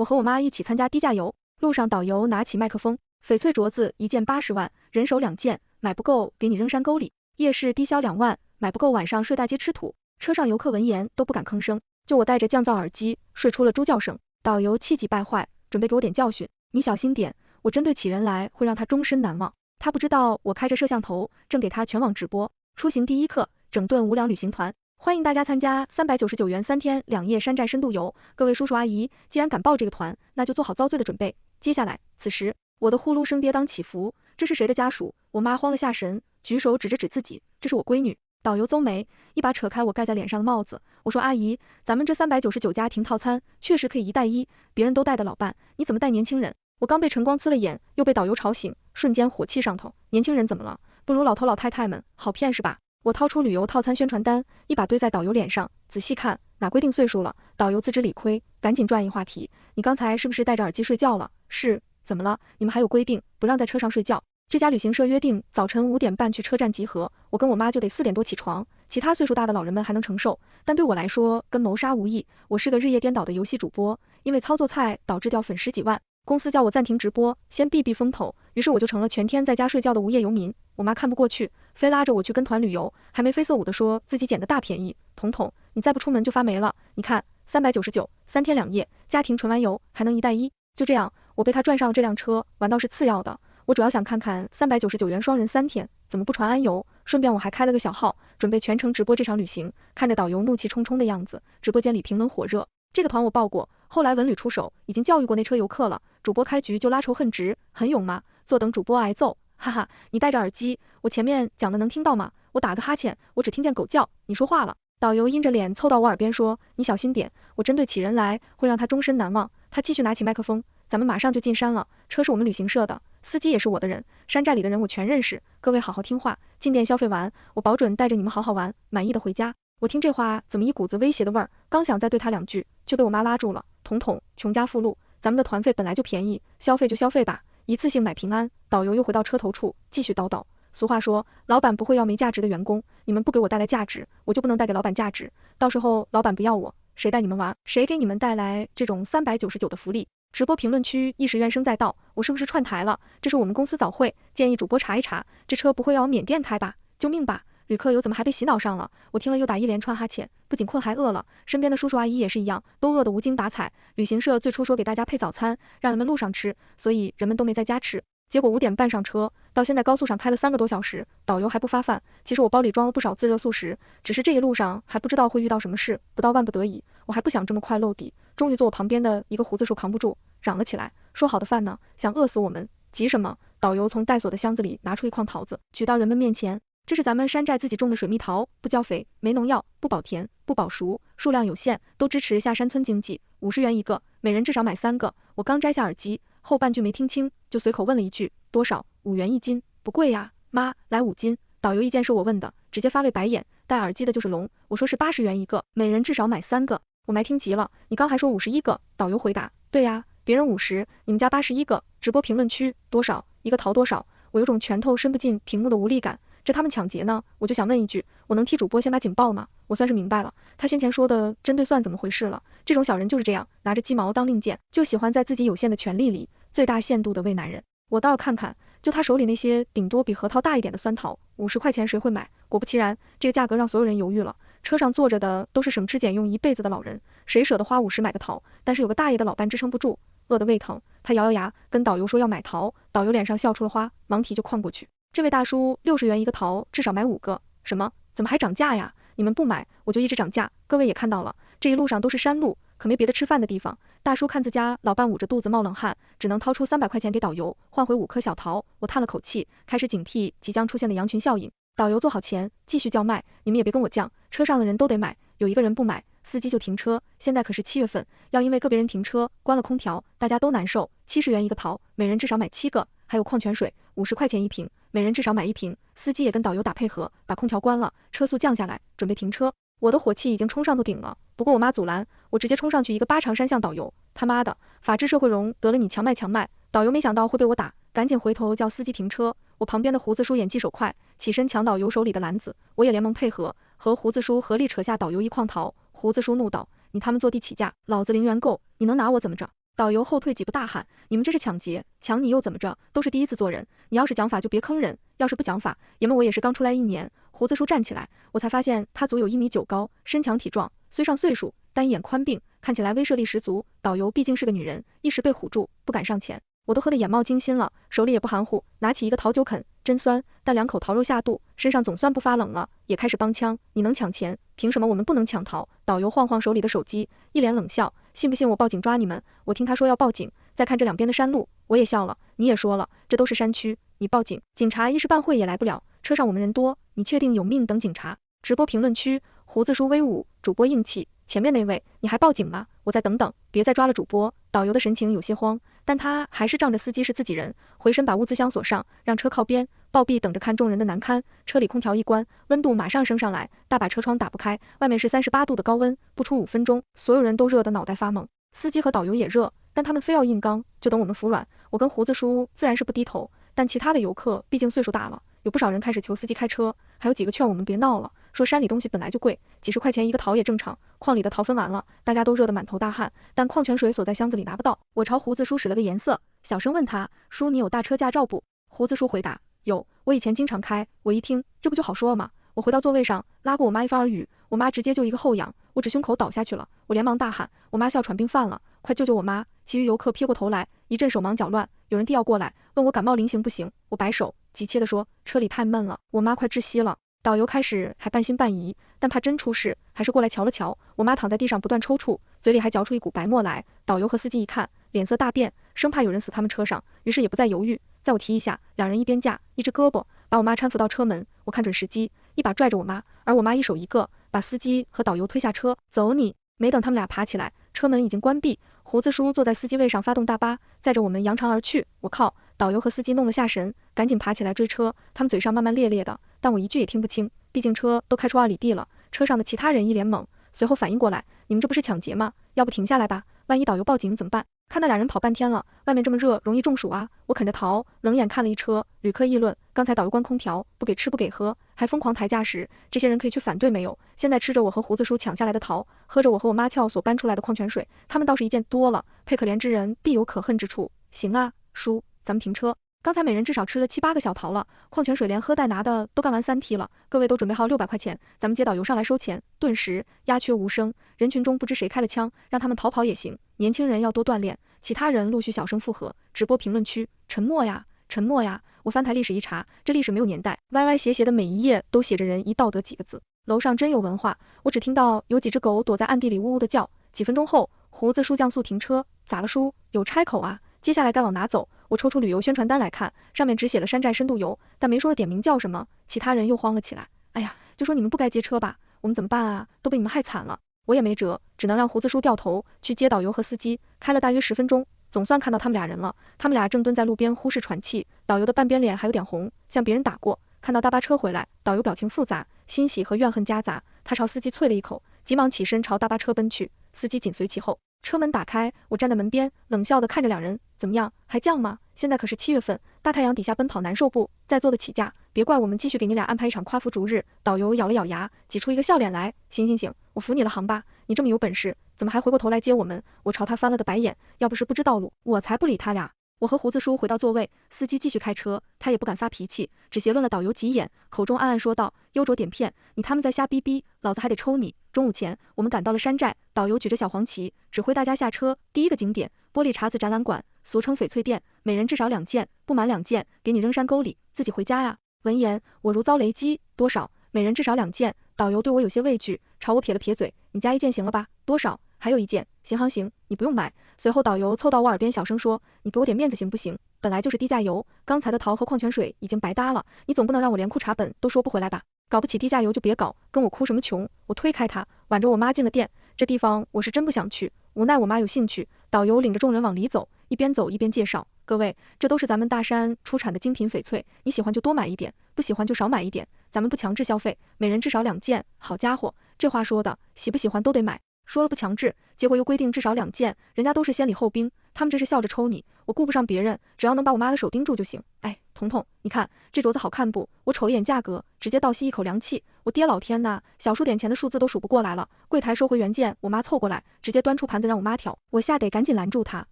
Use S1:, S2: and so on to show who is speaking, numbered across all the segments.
S1: 我和我妈一起参加低价游，路上导游拿起麦克风，翡翠镯子一件80万，人手2件，买不够给你扔山沟里。夜市低消2万，买不够晚上睡大街吃土。车上游客闻言都不敢吭声，就我戴着降噪耳机，睡出了猪叫声。导游气急败坏，准备给我点教训，你小心点，我真对起人来会让他终身难忘。他不知道我开着摄像头，正给他全网直播。出行第一课，整顿无聊旅行团。欢迎大家参加399元3天2夜山寨深度游，各位叔叔阿姨，既然敢报这个团，那就做好遭罪的准备。接下来，此时我的呼噜声跌宕起伏，这是谁的家属？我妈慌了下神，举手指自己，这是我闺女。导游邹眉，一把扯开我盖在脸上的帽子，我说阿姨，咱们这399家庭套餐确实可以1带1，别人都带的老伴，你怎么带年轻人？我刚被晨光呲了眼，又被导游吵醒，瞬间火气上头，年轻人怎么了？不如老头老太太们，好骗是吧？我掏出旅游套餐宣传单，一把堆在导游脸上，仔细看，哪规定岁数了？导游自知理亏，赶紧转移话题，你刚才是不是戴着耳机睡觉了？是，怎么了？你们还有规定，不让在车上睡觉。这家旅行社约定早晨5点半去车站集合，我跟我妈就得4点多起床，其他岁数大的老人们还能承受，但对我来说跟谋杀无异。我是个日夜颠倒的游戏主播，因为操作菜导致掉粉10几万，公司叫我暂停直播，先避避风头，于是我就成了全天在家睡觉的无业游民。我妈看不过去，非拉着我去跟团旅游，还眉飞色舞的说自己捡的大便宜。彤彤，你再不出门就发霉了，你看399 3天2夜家庭纯玩游，还能1带1。就这样，我被他赚上了这辆车，玩到是次要的。我主要想看看399元双人3天怎么不传安游，顺便我还开了个小号，准备全程直播这场旅行。看着导游怒气冲冲的样子，直播间里评论火热。这个团我报过，后来文旅出手，已经教育过那车游客了，主播开局就拉仇恨值，很勇吗？坐等主播挨揍，哈哈，你戴着耳机，我前面讲的能听到吗？我打个哈欠，我只听见狗叫，你说话了。导游阴着脸凑到我耳边说，你小心点，我真对起人来会让他终身难忘。他继续拿起麦克风，咱们马上就进山了，车是我们旅行社的，司机也是我的人，山寨里的人我全认识，各位好好听话，进店消费完，我保准带着你们好好玩，满意的回家。我听这话怎么一股子威胁的味儿，刚想再对他2句，就被我妈拉住了。彤彤，穷家富路，咱们的团费本来就便宜，消费就消费吧，一次性买平安。导游又回到车头处，继续叨叨。俗话说，老板不会要没价值的员工，你们不给我带来价值，我就不能带给老板价值，到时候老板不要我，谁带你们玩？谁给你们带来这种399的福利？直播评论区一时怨声载道，我是不是串台了？这是我们公司早会，建议主播查一查，这车不会要缅甸胎吧？救命吧！旅客游怎么还被洗脑上了？我听了又打一连串哈欠，不仅困还饿了，身边的叔叔阿姨也是一样，都饿得无精打采。旅行社最初说给大家配早餐，让人们路上吃，所以人们都没在家吃。结果5点半上车，到现在高速上开了3个多小时，导游还不发饭。其实我包里装了不少自热速食，只是这一路上还不知道会遇到什么事，不到万不得已，我还不想这么快露底。终于坐我旁边的一个胡子叔扛不住，嚷了起来，说好的饭呢？想饿死我们，急什么？导游从带锁的箱子里拿出一筐桃子，举到人们面前，这是咱们山寨自己种的水蜜桃，不浇肥，没农药，不保甜，不保熟，数量有限，都支持下山村经济，50元一个，每人至少买3个。我刚摘下耳机，后半句没听清，就随口问了一句，多少？5元1斤，不贵呀，妈，来5斤。导游一见是我问的，直接发位白眼，戴耳机的就是聋，我说是80元一个，每人至少买3个。我没听急了，你刚还说51个，导游回答，对呀，别人50，你们家81个。直播评论区多少？一个桃多少？我有种拳头伸不进屏幕的无力感，这他们抢劫呢？我就想问一句，我能替主播先把警报吗？我算是明白了，他先前说的针对算怎么回事了？这种小人就是这样，拿着鸡毛当令箭，就喜欢在自己有限的权利里最大限度的为难人。我倒要看看，就他手里那些顶多比核桃大一点的酸桃，50块钱谁会买？果不其然，这个价格让所有人犹豫了。车上坐着的都是省吃俭用一辈子的老人，谁舍得花50买个桃？但是有个大爷的老伴支撑不住，饿得胃疼，他咬咬牙跟导游说要买桃，导游脸上笑出了花，忙提就哐过去。这位大叔60元一个桃，至少买5个。什么？怎么还涨价呀？你们不买，我就一直涨价。各位也看到了，这一路上都是山路，可没别的吃饭的地方。大叔看自家老伴捂着肚子冒冷汗，只能掏出300块钱给导游，换回5颗小桃。我叹了口气，开始警惕即将出现的羊群效应。导游坐好前，继续叫卖，你们也别跟我犟，车上的人都得买，有一个人不买，司机就停车。现在可是7月份，要因为个别人停车，关了空调，大家都难受。70元一个桃，每人至少买7个，还有矿泉水，50块钱一瓶，每人至少买1瓶。司机也跟导游打配合，把空调关了，车速降下来，准备停车。我的火气已经冲上头顶了，不过我妈阻拦，我直接冲上去一个8长山向导游，他妈的，法治社会容得了你强卖？导游没想到会被我打，赶紧回头叫司机停车。我旁边的胡子叔眼疾手快，起身抢导游手里的篮子，我也连忙配合，和胡子叔合力扯下导游一筐桃。胡子叔怒道，你他们坐地起价，老子0元够，你能拿我怎么着？导游后退几步大喊，你们这是抢劫，抢你又怎么着，都是第一次做人，你要是讲法就别坑人，要是不讲法，爷们我也是刚出来1年。胡子叔站起来，我才发现他足有1米9高，身强体壮，虽上岁数，单眼宽鬓，看起来威慑力十足。导游毕竟是个女人，一时被唬住，不敢上前。我都喝得眼冒金星了，手里也不含糊，拿起一个桃酒啃，真酸，但2口桃肉下肚，身上总算不发冷了，也开始帮腔，你能抢钱，凭什么我们不能抢桃？导游晃晃手里的手机，一脸冷笑，信不信我报警抓你们？我听他说要报警，再看这两边的山路，我也笑了，你也说了，这都是山区，你报警，警察一时半会也来不了，车上我们人多，你确定有命等警察？直播评论区，胡子叔威武，主播硬气，前面那位，你还报警吗？我再等等，别再抓了主播。导游的神情有些慌，但他还是仗着司机是自己人，回身把物资箱锁上，让车靠边，暴毙等着看众人的难堪。车里空调一关，温度马上升上来，大把车窗打不开，外面是38度的高温，不出5分钟，所有人都热得脑袋发懵，司机和导游也热，但他们非要硬刚，就等我们服软。我跟胡子叔自然是不低头，但其他的游客毕竟岁数大了，有不少人开始求司机开车，还有几个劝我们别闹了，说山里东西本来就贵，几十块钱一个桃也正常，矿里的桃分完了，大家都热得满头大汗，但矿泉水锁在箱子里拿不到。我朝胡子叔使了个颜色，小声问他，叔你有大车驾照不？胡子叔回答，有，我以前经常开。我一听，这不就好说了吗？我回到座位上，拉过我妈一番耳语，我妈直接就一个后仰，我指胸口倒下去了，我连忙大喊，我妈哮喘病犯了，快救救我妈！其余游客撇过头来，一阵手忙脚乱，有人递药过来，问我感冒灵行不行，我摆手，急切地说，车里太闷了，我妈快窒息了。导游开始还半信半疑，但怕真出事，还是过来瞧了瞧。我妈躺在地上不断抽搐，嘴里还嚼出一股白沫来。导游和司机一看，脸色大变，生怕有人死他们车上，于是也不再犹豫，在我提议下，两人一边架，一只胳膊把我妈搀扶到车门。我看准时机，一把拽着我妈，而我妈一手一个，把司机和导游推下车。走你！没等他们俩爬起来，车门已经关闭。胡子叔坐在司机位上发动大巴，载着我们扬长而去。我靠！导游和司机弄了下神，赶紧爬起来追车，他们嘴上骂骂咧咧的，但我一句也听不清，毕竟车都开出2里地了。车上的其他人一脸懵，随后反应过来，你们这不是抢劫吗？要不停下来吧，万一导游报警怎么办？看那俩人跑半天了，外面这么热，容易中暑啊！我啃着桃，冷眼看了一车，旅客议论，刚才导游关空调，不给吃不给喝，还疯狂抬价时，这些人可以去反对没有？现在吃着我和胡子叔抢下来的桃，喝着我和我妈撬所搬出来的矿泉水，他们倒是一见多了，配可怜之人必有可恨之处。行啊，叔，咱们停车。刚才每人至少吃了7、8个小桃了，矿泉水连喝带拿的都干完3梯了，各位都准备好600块钱，咱们接导游上来收钱。顿时鸦雀无声，人群中不知谁开了枪，让他们逃跑也行，年轻人要多锻炼。其他人陆续小声附和。直播评论区，沉默呀，沉默呀。我翻台历史一查，这历史没有年代，歪歪斜斜的每一页都写着仁义道德几个字。楼上真有文化，我只听到有几只狗躲在暗地里呜呜的叫。几分钟后，胡子叔降速停车，咋了叔？有差口啊？接下来该往哪走？我抽出旅游宣传单来看，上面只写了山寨深度游，但没说点名叫什么。其他人又慌了起来，哎呀，就说你们不该接车吧，我们怎么办啊？都被你们害惨了。我也没辙，只能让胡子叔掉头去接导游和司机。开了大约10分钟，总算看到他们俩人了。他们俩正蹲在路边忽视喘气，导游的半边脸还有点红，像别人打过。看到大巴车回来，导游表情复杂，欣喜和怨恨夹杂。他朝司机啐了一口，急忙起身朝大巴车奔去，司机紧随其后。车门打开，我站在门边，冷笑地看着两人，怎么样，还犟吗？现在可是7月份，大太阳底下奔跑难受不？再坐得起价，别怪我们继续给你俩安排一场夸父逐日。导游咬了咬牙，挤出一个笑脸来，行行行，我服你了行吧，你这么有本事，怎么还回过头来接我们？我朝他翻了个白眼，要不是不知道路，我才不理他俩。我和胡子叔回到座位，司机继续开车，他也不敢发脾气，只斜论了导游几眼，口中暗暗说道，优卓点骗，你他们在瞎逼逼，老子还得抽你。中午前，我们赶到了山寨，导游举着小黄旗，指挥大家下车。第一个景点，玻璃碴子展览馆，俗称翡翠店，每人至少2件，不满2件，给你扔山沟里，自己回家呀。闻言，我如遭雷击，多少？每人至少2件。导游对我有些畏惧，朝我撇了撇嘴，你加1件行了吧？多少？还有1件，行，你不用买。随后导游凑到我耳边小声说，你给我点面子行不行？本来就是低价游，刚才的桃和矿泉水已经白搭了，你总不能让我连裤衩本都收不回来吧？搞不起低价游就别搞，跟我哭什么穷？我推开他，挽着我妈进了店。这地方我是真不想去，无奈我妈有兴趣。导游领着众人往里走，一边走一边介绍，各位，这都是咱们大山出产的精品翡翠，你喜欢就多买一点，不喜欢就少买一点，咱们不强制消费，每人至少2件。好家伙，这话说的，喜不喜欢都得买。说了不强制，结果又规定至少2件，人家都是先礼后兵，他们这是笑着抽你，我顾不上别人，只要能把我妈的手盯住就行。哎，彤彤，你看这镯子好看不？我瞅了眼价格，直接倒吸一口凉气，我爹老天呐，小数点前的数字都数不过来了。柜台收回原件，我妈凑过来，直接端出盘子让我妈挑，我吓得赶紧拦住她，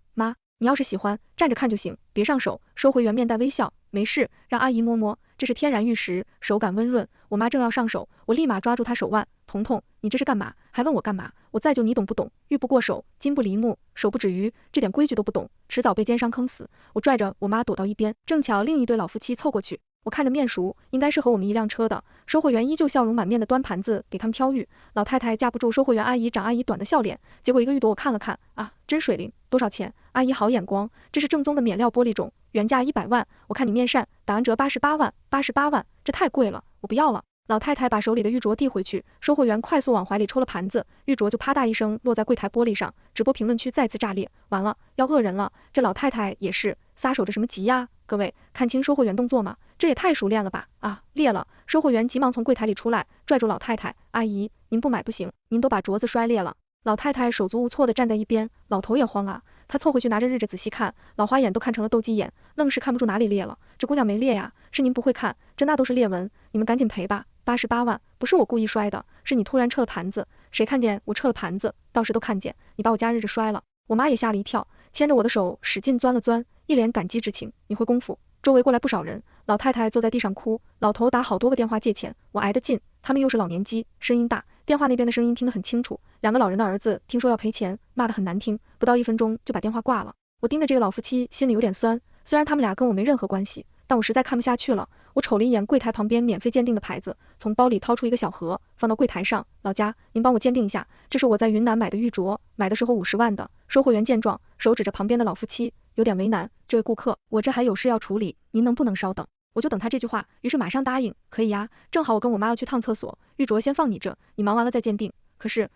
S1: 你要是喜欢，站着看就行，别上手。收回原面带微笑，没事，让阿姨摸摸，这是天然玉石，手感温润。我妈正要上手，我立马抓住她手腕，彤彤，你这是干嘛？还问我干嘛？我再就你懂不懂？玉不过手，金不离木，手不止于，这点规矩都不懂，迟早被奸商坑死。我拽着我妈躲到一边，正巧另一对老夫妻凑过去。我看着面熟，应该是和我们一辆车的。收货员依旧笑容满面的端盘子给他们挑玉，老太太架不住收货员阿姨长阿姨短的笑脸，结果一个玉朵我看了看，啊，真水灵，多少钱？阿姨好眼光，这是正宗的免料玻璃种，原价100万，我看你面善，打完折88万，88万，这太贵了，我不要了。老太太把手里的玉镯递回去，收货员快速往怀里抽了盘子，玉镯就啪嗒一声落在柜台玻璃上，直播评论区再次炸裂，完了，要讹人了，这老太太也是撒手着什么急呀？各位，看清收货员动作吗？这也太熟练了吧！啊，裂了！收货员急忙从柜台里出来，拽住老太太，阿姨，您不买不行，您都把镯子摔裂了。老太太手足无措的站在一边，老头也慌啊，他凑回去拿着日子仔细看，老花眼都看成了斗鸡眼，愣是看不出哪里裂了。这姑娘没裂呀，是您不会看，这那都是裂纹，你们赶紧赔吧。88万，不是我故意摔的，是你突然撤了盘子，谁看见我撤了盘子？倒是都看见，你把我家日子摔了。我妈也吓了一跳，牵着我的手使劲钻了钻，一脸感激之情。你会功夫。周围过来不少人，老太太坐在地上哭，老头打好多个电话借钱，我挨得近，他们又是老年机，声音大，电话那边的声音听得很清楚。两个老人的儿子听说要赔钱，骂得很难听，不到1分钟就把电话挂了。我盯着这个老夫妻，心里有点酸，虽然他们俩跟我没任何关系，但我实在看不下去了。我瞅了一眼柜台旁边免费鉴定的牌子，从包里掏出一个小盒，放到柜台上。老家，您帮我鉴定一下，这是我在云南买的玉镯，买的时候50万的。收货员见状，手指着旁边的老夫妻，有点为难，这位顾客，我这还有事要处理，您能不能稍等？我就等他这句话，于是马上答应，可以呀，正好我跟我妈要去趟厕所，玉镯先放你这，你忙完了再鉴定。可是，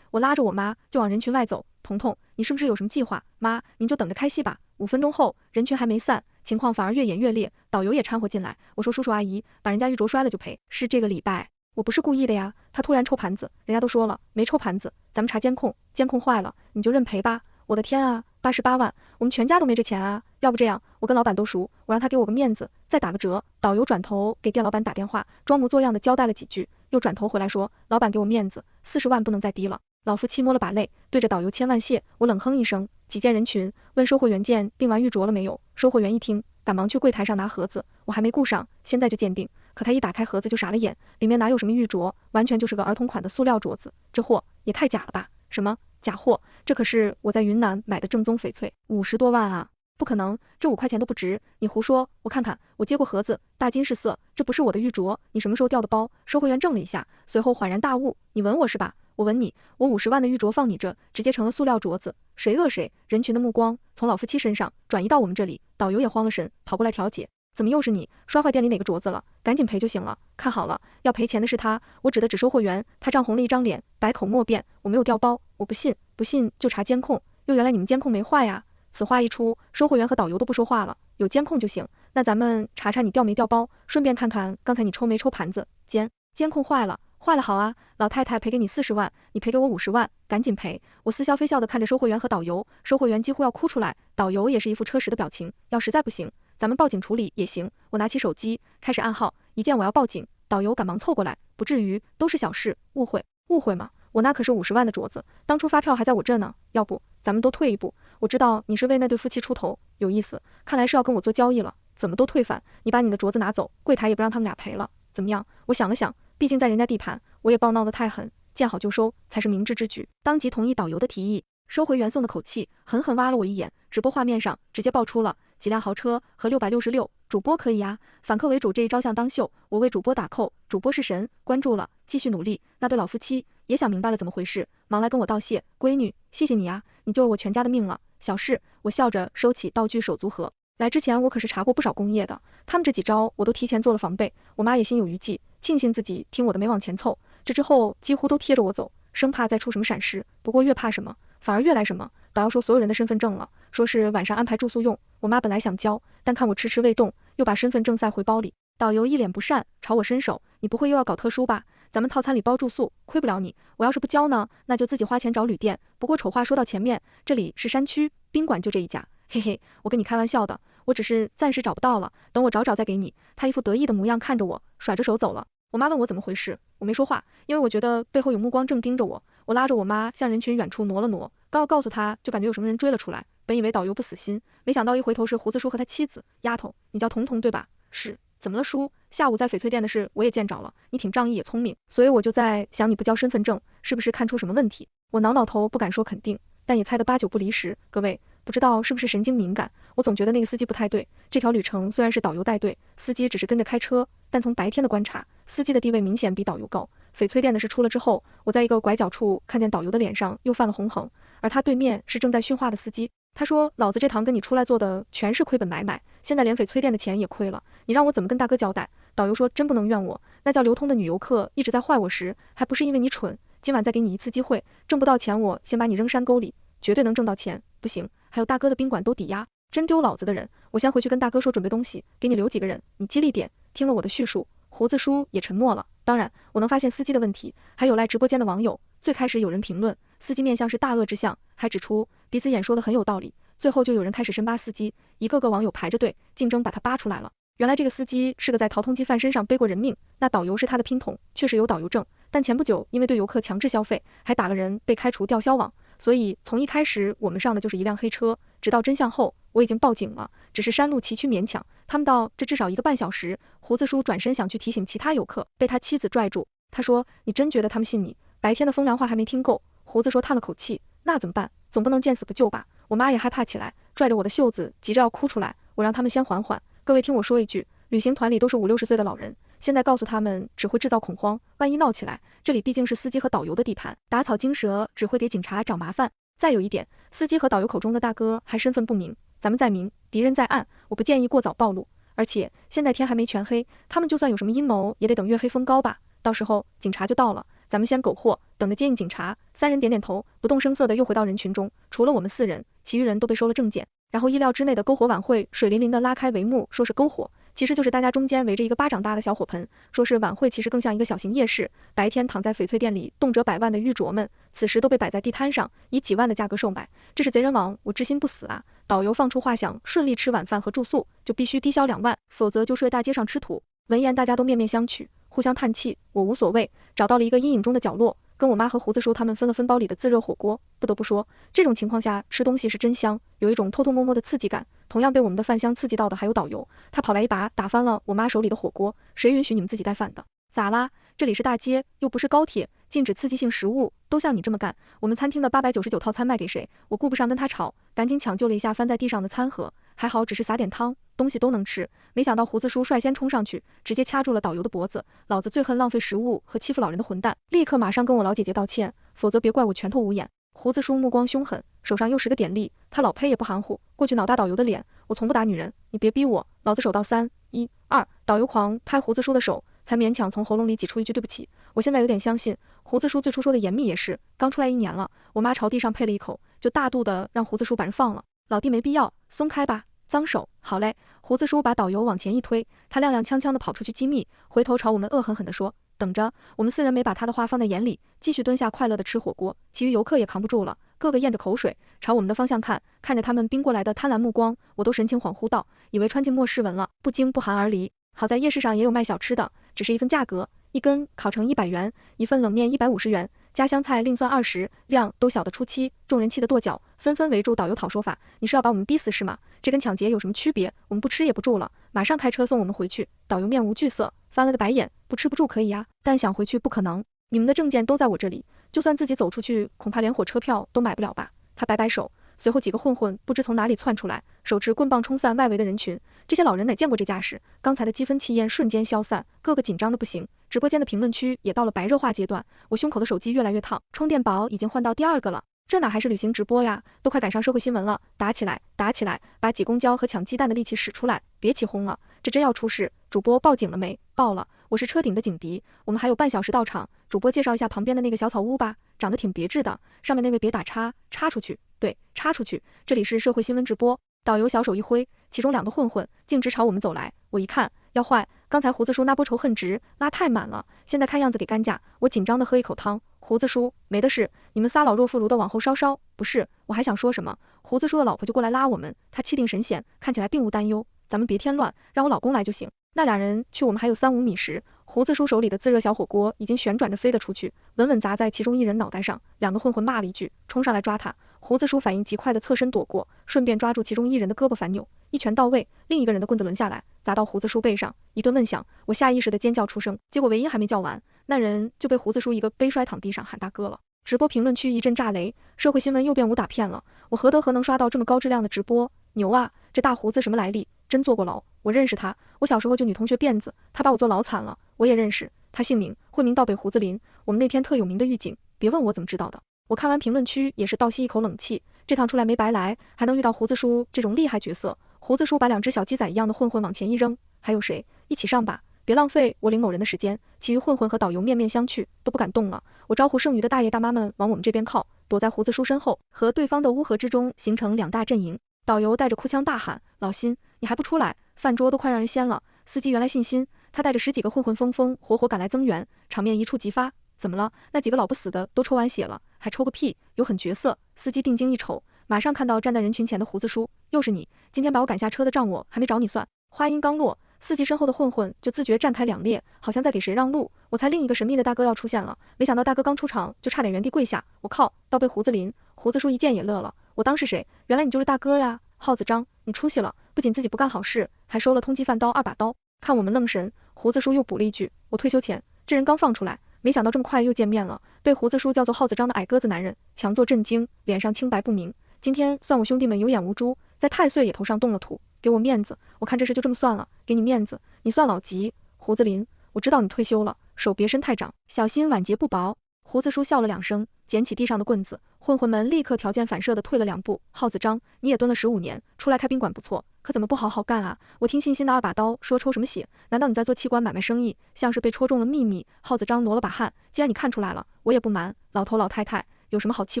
S1: 我拉着我妈就往人群外走，彤彤，你是不是有什么计划？妈，您就等着开戏吧。5分钟后，人群还没散，情况反而越演越烈，导游也掺和进来。我说叔叔阿姨，把人家玉镯摔了就赔，是这个礼拜。我不是故意的呀，他突然抽盘子，人家都说了没抽盘子，咱们查监控，监控坏了，你就认赔吧。我的天啊，88万，我们全家都没这钱啊！要不这样，我跟老板都熟，我让他给我个面子，再打个折。导游转头给店老板打电话，装模作样的交代了几句，又转头回来说，老板给我面子，40万不能再低了。老夫妻摸了把泪，对着导游千万谢。我冷哼一声，挤进人群，问收货员鉴定完玉镯了没有？收货员一听，赶忙去柜台上拿盒子，我还没顾上，现在就鉴定。可他一打开盒子就傻了眼，里面哪有什么玉镯，完全就是个儿童款的塑料镯子，这货也太假了吧？什么假货？这可是我在云南买的正宗翡翠，50多万啊！不可能，这5块钱都不值，你胡说！我看看，我接过盒子，大金是色，这不是我的玉镯，你什么时候掉的包？收货员怔了一下，随后恍然大悟，你吻我是吧？我吻你，我50万的玉镯放你这，直接成了塑料镯子，谁讹谁？人群的目光从老夫妻身上转移到我们这里，导游也慌了神，跑过来调解。怎么又是你？摔坏店里哪个镯子了？赶紧赔就行了。看好了，要赔钱的是他，我指的只收货员。他涨红了一张脸，百口莫辩。我没有掉包，我不信，不信就查监控。又原来你们监控没坏呀？此话一出，收货员和导游都不说话了。有监控就行，那咱们查查你掉没掉包，顺便看看刚才你抽没抽盘子。监控坏了。坏了好啊，老太太赔给你40万，你赔给我50万，赶紧赔。我似笑非笑的看着收货员和导游，收货员几乎要哭出来，导游也是一副车实的表情，要实在不行，咱们报警处理也行。我拿起手机，开始暗号，一见我要报警，导游赶忙凑过来，不至于，都是小事，误会吗？我那可是50万的镯子，当初发票还在我这呢，要不咱们都退一步，我知道你是为那对夫妻出头，有意思，看来是要跟我做交易了，怎么都退反，你把你的镯子拿走，柜台也不让他们俩赔了，怎么样？我想了想，毕竟在人家地盘，我也暴闹得太狠，见好就收才是明智之举，当即同意导游的提议。收回原送的口气，狠狠挖了我一眼，直播画面上直接爆出了几辆豪车和666，主播可以啊，反客为主这一招相当秀，我为主播打 call，主播是神，关注了，继续努力。那对老夫妻也想明白了怎么回事，忙来跟我道谢，闺女，谢谢你啊，你救了我全家的命了，小事。我笑着收起道具手足盒，来之前我可是查过不少工业的，他们这几招我都提前做了防备，我妈也心有余悸，庆幸自己听我的没往前凑，这之后几乎都贴着我走，生怕再出什么闪失，不过越怕什么反而越来什么。导游说所有人的身份证了，说是晚上安排住宿用，我妈本来想交，但看我迟迟未动，又把身份证塞回包里。导游一脸不善，朝我伸手，你不会又要搞特殊吧？咱们套餐里包住宿，亏不了你，我要是不交呢，那就自己花钱找旅店，不过丑话说到前面，这里是山区，宾馆就这一家，嘿嘿，我跟你开玩笑的，我只是暂时找不到了，等我找再给你。他一副得意的模样看着我，甩着手走了。我妈问我怎么回事，我没说话，因为我觉得背后有目光正盯着我。我拉着我妈向人群远处挪了挪，刚要告诉她，就感觉有什么人追了出来，本以为导游不死心，没想到一回头是胡子叔和他妻子。丫头，你叫彤彤对吧？是。怎么了叔？下午在翡翠店的事我也见着了，你挺仗义也聪明，所以我就在想你不交身份证，是不是看出什么问题？我挠头不敢说肯定，但也猜得8、9不离10。各位，不知道是不是神经敏感，我总觉得那个司机不太对。这条旅程虽然是导游带队，司机只是跟着开车，但从白天的观察，司机的地位明显比导游高。翡翠店的事出了之后，我在一个拐角处看见导游的脸上又泛了红痕，而他对面是正在训话的司机。他说，老子这趟跟你出来做的全是亏本买卖，现在连翡翠店的钱也亏了，你让我怎么跟大哥交代？导游说真不能怨我，那叫流通的女游客一直在坏我时，还不是因为你蠢，今晚再给你一次机会，挣不到钱我先把你扔山沟里，绝对能挣到钱。不行，还有大哥的宾馆都抵押，真丢老子的人，我先回去跟大哥说准备东西，给你留几个人，你激励点。听了我的叙述，胡子叔也沉默了。当然，我能发现司机的问题，还有赖直播间的网友。最开始有人评论司机面相是大恶之相，还指出彼此眼说的很有道理。最后就有人开始深扒司机，一个个网友排着队竞争把他扒出来了。原来这个司机是个在淘通缉犯身上背过人命，那导游是他的姘头，确实有导游证，但前不久因为对游客强制消费，还打了人，被开除吊销网。所以从一开始我们上的就是一辆黑车，直到真相后我已经报警了，只是山路崎岖勉强。他们到这至少1个半小时，胡子叔转身想去提醒其他游客，被他妻子拽住。他说，你真觉得他们信你？白天的风凉话还没听够。胡子说叹了口气，那怎么办？总不能见死不救吧。我妈也害怕起来，拽着我的袖子急着要哭出来，我让他们先缓缓。各位听我说一句，旅行团里都是50、60岁的老人，现在告诉他们只会制造恐慌，万一闹起来，这里毕竟是司机和导游的地盘，打草惊蛇只会给警察找麻烦。再有一点，司机和导游口中的大哥还身份不明，咱们在明，敌人在暗，我不建议过早暴露。而且现在天还没全黑，他们就算有什么阴谋，也得等月黑风高吧，到时候警察就到了，咱们先苟活，等着接应警察。3人点点头，不动声色的又回到人群中，除了我们4人，其余人都被收了证件。然后意料之内的篝火晚会水淋淋的拉开帷幕，说是篝火，其实就是大家中间围着一个巴掌大的小火盆，说是晚会，其实更像一个小型夜市。白天躺在翡翠店里动辄百万的玉镯们，此时都被摆在地摊上，以几万的价格售卖。这是贼人网，我知心不死啊！导游放出话想顺利吃晚饭和住宿，就必须低消2万，否则就睡大街上吃土。闻言大家都面面相觑，互相叹气，我无所谓，找到了一个阴影中的角落，跟我妈和胡子叔他们分了分包里的自热火锅。不得不说，这种情况下吃东西是真香，有一种偷偷摸摸的刺激感。同样被我们的饭香刺激到的还有导游，他跑来一把打翻了我妈手里的火锅，谁允许你们自己带饭的？咋啦？这里是大街，又不是高铁，禁止刺激性食物，都像你这么干，我们餐厅的899套餐卖给谁？我顾不上跟他吵，赶紧抢救了一下翻在地上的餐盒，还好只是撒点汤，东西都能吃。没想到胡子叔率先冲上去，直接掐住了导游的脖子，老子最恨浪费食物和欺负老人的混蛋，立刻马上跟我老姐姐道歉，否则别怪我拳头无眼。胡子叔目光凶狠，手上又是个点力，他老胚也不含糊，过去脑大导游的脸，我从不打女人，你别逼我，老子手到3、1、2，导游狂拍胡子叔的手，才勉强从喉咙里挤出一句对不起。我现在有点相信，胡子叔最初说的严密也是，刚出来1年了，我妈朝地上呸了一口，就大度的让胡子叔把人放了。老弟没必要，松开吧，脏手。好嘞，胡子叔把导游往前一推，他踉踉跄跄的跑出去机密，回头朝我们恶狠狠地说，等着。我们4人没把他的话放在眼里，继续蹲下快乐的吃火锅。其余游客也扛不住了，个个咽着口水，朝我们的方向看，看着他们逼过来的贪婪目光，我都神情恍惚道，以为穿进末世文了，不惊不寒而离。好在夜市上也有卖小吃的，只是一份价格，一根烤成100元，一份冷面150元，家乡菜另算20，量都小得出奇。众人气得跺脚，纷纷围住导游讨说法，你是要把我们逼死是吗？这跟抢劫有什么区别？我们不吃也不住了，马上开车送我们回去。导游面无惧色，翻了个白眼，不吃不住可以啊，但想回去不可能，你们的证件都在我这里，就算自己走出去，恐怕连火车票都买不了吧。他摆摆手，随后几个混混不知从哪里窜出来，手持棍棒冲散外围的人群。这些老人哪见过这架势，刚才的激愤气焰瞬间消散，个个紧张的不行。直播间的评论区也到了白热化阶段，我胸口的手机越来越烫，充电宝已经换到第2个了。这哪还是旅行直播呀，都快赶上社会新闻了，打起来，打起来，把挤公交和抢鸡蛋的力气使出来，别起哄了，这真要出事。主播报警了没？报了，我是车顶的警笛，我们还有半小时到场。主播介绍一下旁边的那个小草屋吧，长得挺别致的，上面那位别打叉，插出去，对，插出去，这里是社会新闻直播。导游小手一挥，其中2个混混径直朝我们走来，我一看要坏，刚才胡子叔那波仇恨值拉太满了，现在看样子给干架，我紧张的喝一口汤。胡子叔，没的事，你们仨老弱妇孺的往后稍稍。不是，我还想说什么，胡子叔的老婆就过来拉我们，她气定神闲，看起来并无担忧，咱们别添乱，让我老公来就行。那俩人去我们还有3、5米时，胡子叔手里的自热小火锅已经旋转着飞了出去，稳稳砸在其中一人脑袋上，2个混混骂了一句，冲上来抓他。胡子叔反应极快的侧身躲过，顺便抓住其中一人的胳膊反扭，一拳到位，另一个人的棍子抡下来，砸到胡子叔背上，一顿闷响，我下意识的尖叫出声，结果尾音还没叫完，那人就被胡子叔一个背摔躺地上喊大哥了。直播评论区一阵炸雷，社会新闻又变武打片了，我何德何能刷到这么高质量的直播？牛啊，这大胡子什么来历？真坐过牢，我认识他，我小时候就女同学辫子，他把我坐牢惨了，我也认识，他姓名，会名道北胡子林，我们那篇特有名的狱警，别问我怎么知道的。我看完评论区也是倒吸一口冷气，这趟出来没白来，还能遇到胡子叔这种厉害角色。胡子叔把两只小鸡仔一样的混混往前一扔，还有谁？一起上吧，别浪费我领某人的时间。其余混混和导游面面相觑，都不敢动了。我招呼剩余的大爷大妈们往我们这边靠，躲在胡子叔身后，和对方的乌合之中形成两大阵营。导游带着哭腔大喊：老辛，你还不出来？饭桌都快让人掀了。司机原来姓辛，他带着10几个混混风风火火赶来增援，场面一触即发。怎么了？那几个老不死的都抽完血了，还抽个屁？有很绝色。司机定睛一瞅，马上看到站在人群前的胡子叔，又是你，今天把我赶下车的账我还没找你算。话音刚落，司机身后的混混就自觉站开两列，好像在给谁让路。我猜另一个神秘的大哥要出现了，没想到大哥刚出场就差点原地跪下。我靠，倒背胡子林。胡子叔一见也乐了，我当是谁？原来你就是大哥呀，耗子张，你出息了，不仅自己不干好事，还收了通缉犯刀2把刀。看我们愣神，胡子叔又补了一句，我退休前，这人刚放出来，没想到这么快又见面了。被胡子叔叫做耗子张的矮个子男人，强作震惊，脸上清白不明。今天算我兄弟们有眼无珠，在太岁爷头上动了土，给我面子，我看这事就这么算了，给你面子，你算老急。胡子林，我知道你退休了，手别伸太长，小心晚节不保。胡子叔笑了2声，捡起地上的棍子，混混们立刻条件反射的退了2步。耗子张，你也蹲了15年，出来开宾馆不错，可怎么不好好干啊？我听信心的2把刀说抽什么血？难道你在做器官买卖生意？像是被戳中了秘密。耗子张挪了把汗，既然你看出来了，我也不瞒，老头老太太有什么好器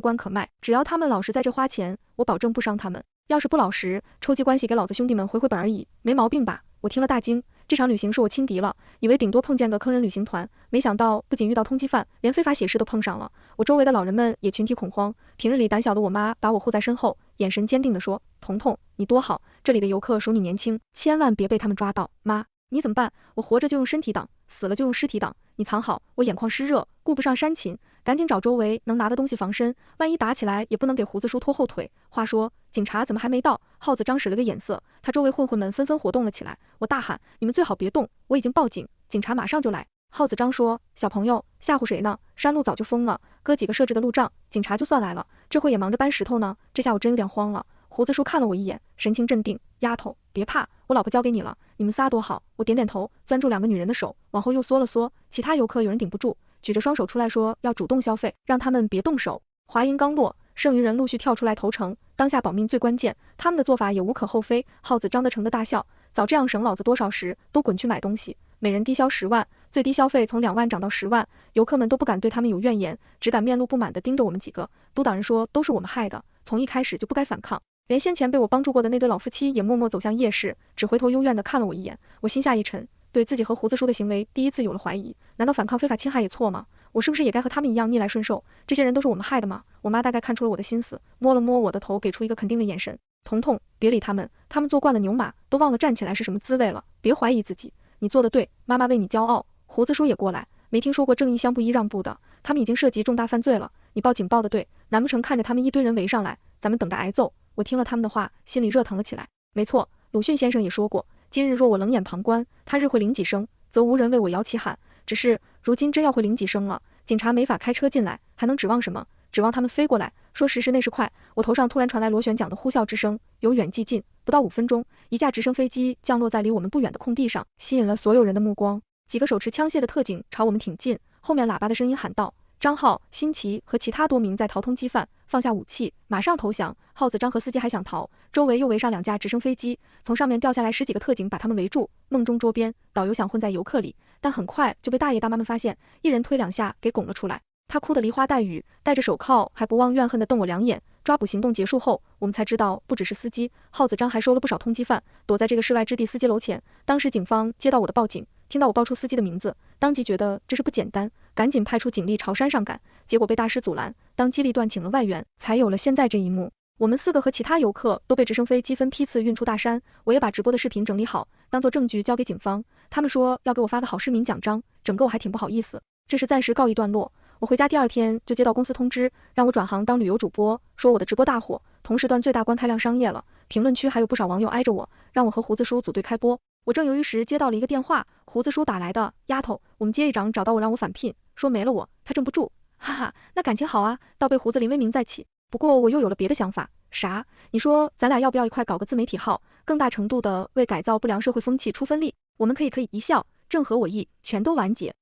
S1: 官可卖？只要他们老实在这花钱，我保证不伤他们。要是不老实，抽鸡关系给老子兄弟们回回本而已，没毛病吧？我听了大惊，这场旅行是我轻敌了，以为顶多碰见个坑人旅行团，没想到不仅遇到通缉犯，连非法血尸都碰上了。我周围的老人们也群体恐慌，平日里胆小的我妈把我护在身后，眼神坚定地说，彤彤，你多好，这里的游客数你年轻，千万别被他们抓到。妈，你怎么办？我活着就用身体挡，死了就用尸体挡，你藏好，我眼眶湿热，顾不上煽情，赶紧找周围能拿的东西防身，万一打起来也不能给胡子叔拖后腿。话说警察怎么还没到？耗子张使了个眼色，他周围混混们纷纷活动了起来。我大喊，你们最好别动，我已经报警，警察马上就来。耗子张说，小朋友吓唬谁呢？山路早就封了，哥几个设置的路障，警察就算来了，这会也忙着搬石头呢，这下我真有点慌了。胡子叔看了我一眼，神情镇定，丫头别怕，我老婆交给你了，你们仨多好。我点点头，攥住2个女人的手，往后又缩了缩，其他游客有人顶不住，举着双手出来说要主动消费，让他们别动手。话音刚落，剩余人陆续跳出来投诚，当下保命最关键，他们的做法也无可厚非。耗子张得成的大笑，早这样省老子多少时，都滚去买东西，每人低消10万，最低消费从2万涨到10万，游客们都不敢对他们有怨言，只敢面露不满地盯着我们几个。督导人说都是我们害的，从一开始就不该反抗。连先前被我帮助过的那对老夫妻也默默走向夜市，只回头幽怨地看了我一眼。我心下一沉，对自己和胡子叔的行为第一次有了怀疑，难道反抗非法侵害也错吗？我是不是也该和他们一样逆来顺受？这些人都是我们害的吗？我妈大概看出了我的心思，摸了摸我的头，给出一个肯定的眼神。彤彤，别理他们，他们做惯了牛马，都忘了站起来是什么滋味了，别怀疑自己，你做的对，妈妈为你骄傲。胡子叔也过来，没听说过正义相不依让步的，他们已经涉及重大犯罪了，你报警报的对，难不成看着他们一堆人围上来，咱们等着挨揍？我听了他们的话，心里热腾了起来。没错，鲁迅先生也说过，今日若我冷眼旁观，他日会领几声，则无人为我摇旗喊。只是如今真要会领几声了，警察没法开车进来，还能指望什么？指望他们飞过来？说时迟那时快，我头上突然传来螺旋桨的呼啸之声，由远及近，不到5分钟，一架直升飞机降落在离我们不远的空地上，吸引了所有人的目光。几个手持枪械的特警朝我们挺近，后面喇叭的声音喊道，张浩、辛奇和其他多名在逃通缉犯放下武器，马上投降。耗子张和司机还想逃，周围又围上2架直升飞机，从上面掉下来10几个特警把他们围住。梦中捉鞭，导游想混在游客里，但很快就被大爷大妈们发现，一人推2下给拱了出来。他哭得梨花带雨，戴着手铐还不忘怨恨地瞪我2眼。抓捕行动结束后，我们才知道不只是司机，耗子张还收了不少通缉犯，躲在这个世外之地司机楼前。当时警方接到我的报警，听到我报出司机的名字，当即觉得这事不简单，赶紧派出警力朝山上赶，结果被大师阻拦，当机立断请了外援，才有了现在这一幕。我们4个和其他游客都被直升飞机分批次运出大山，我也把直播的视频整理好，当做证据交给警方，他们说要给我发个好市民奖章，整个我还挺不好意思。这事暂时告一段落，我回家第2天就接到公司通知，让我转行当旅游主播，说我的直播大火，同时段最大观看量商业了。评论区还有不少网友挨着我，让我和胡子叔组队开播。我正犹豫时接到了一个电话，胡子叔打来的，丫头，我们街一长找到我让我返聘，说没了我，他镇不住，哈哈，那感情好啊，倒被胡子林威名再起。不过我又有了别的想法。啥？你说咱俩要不要一块搞个自媒体号，更大程度的为改造不良社会风气出分力？我们可以一笑，正合我意，全都完结。